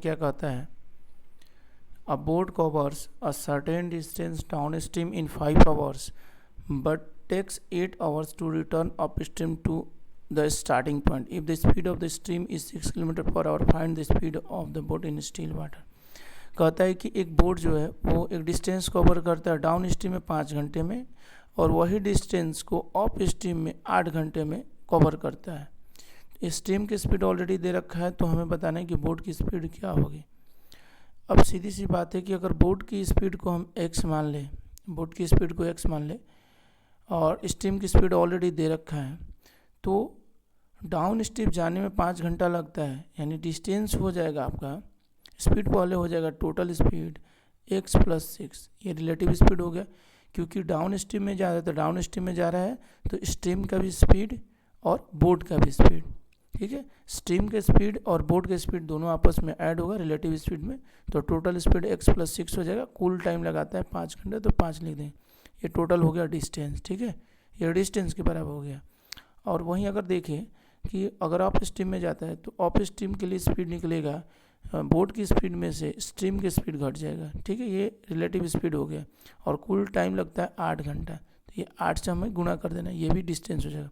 क्या कहता है, अ boat covers a certain distance down stream in 5 hours but takes 8 hours to return upstream to the starting point. If the speed of the stream is 6 km per hour, find the speed of the boat in still water. कहता है कि एक boat जो है वो एक distance cover करता है डाउन स्ट्रीम में 5 घंटे में, और वही डिस्टेंस को अप स्ट्रीम में 8 घंटे में कवर करता है। स्ट्रीम की स्पीड ऑलरेडी दे रखा है, तो हमें बताना है कि बोट की स्पीड क्या होगी। अब सीधी सी बात है कि अगर बोट की स्पीड को हम x मान लें, बोट की स्पीड को x मान लें और स्ट्रीम की स्पीड ऑलरेडी दे रखा है, तो डाउन स्ट्रीम जाने में 5 घंटा लगता है, यानी डिस्टेंस हो जाएगा आपका, स्पीड पहले हो जाएगा टोटल स्पीड x + 6, ये रिलेटिव स्पीड हो गया, क्योंकि डाउन स्ट्रीम में जा रहा है तो डाउन स्ट्रीम में जा रहा है तो स्ट्रीम का भी स्पीड और बोट का भी स्पीड, ठीक है। स्ट्रीम के स्पीड और बोट के स्पीड दोनों आपस में ऐड होगा रिलेटिव स्पीड में, तो टोटल स्पीड x + 6 हो जाएगा। कुल टाइम लगाता है 5 घंटे, तो 5 लिख दें। ये टोटल हो गया डिस्टेंस, ठीक है, ये डिस्टेंस के बराबर हो गया। और वहीं अगर देखें कि अगर अप स्ट्रीम में जाता है तो अप स्ट्रीम के लिए स्पीड निकलेगा, बोट की स्पीड में से स्ट्रीम की स्पीड घट जाएगा, ठीक है, ये रिलेटिव स्पीड हो गया। और कुल टाइम लगता है 8 घंटा, तो ये 8 से हमें गुणा कर देना, ये भी डिस्टेंस हो जाएगा।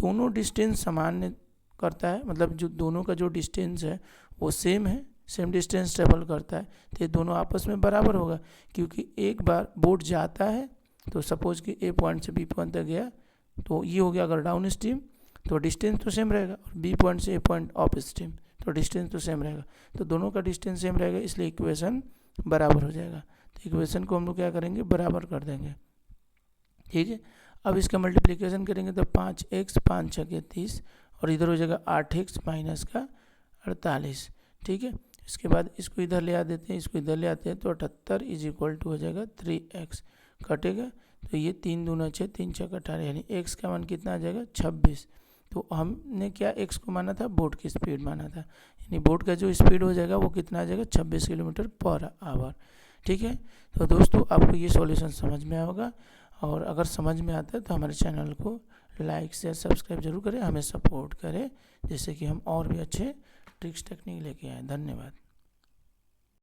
दोनों डिस्टेंस सामान्य करता है, मतलब जो दोनों का जो डिस्टेंस है वो सेम है, सेम डिस्टेंस ट्रेवल करता है, तो ये दोनों आपस में बराबर होगा। क्योंकि एक बार बोट जाता है तो सपोज कि ए पॉइंट से बी पॉइंट तक गया, तो ये हो गया अगर डाउन स्ट्रीम तो डिस्टेंस तो सेम रहेगा, और बी पॉइंट से ए पॉइंट अप स्ट्रीम तो डिस्टेंस तो सेम रहेगा, तो दोनों का डिस्टेंस सेम रहेगा, इसलिए इक्वेशन बराबर हो जाएगा। तो इक्वेशन को हम लोग क्या करेंगे, बराबर कर देंगे, ठीक है। अब इसका मल्टीप्लिकेशन करेंगे तो 5x 5 × 30 और इधर हो जाएगा 8x - 48, ठीक है। इसके बाद इसको इधर ले आ देते हैं, इसको इधर ले आते हैं, तो 78 = हो जाएगा 3x, कटेगा तो ये 3 दूना 6 3 × 18, यानी x का मान कितना आ जाएगा 26। तो हमने क्या x को माना था, बोट की स्पीड माना था, यानी बोट का जो स्पीड हो जाएगा वो कितना आ जाएगा 26 km/h, ठीक है। तो दोस्तों आपको ये सॉल्यूशन समझ में आया होगा, और अगर समझ में आता है तो हमारे चैनल को लाइक शेयर सब्सक्राइब जरूर करें, हमें सपोर्ट करें, जिससे कि हम और भी अच्छे ट्रिक्स टेक्निक लेके आएँ। धन्यवाद।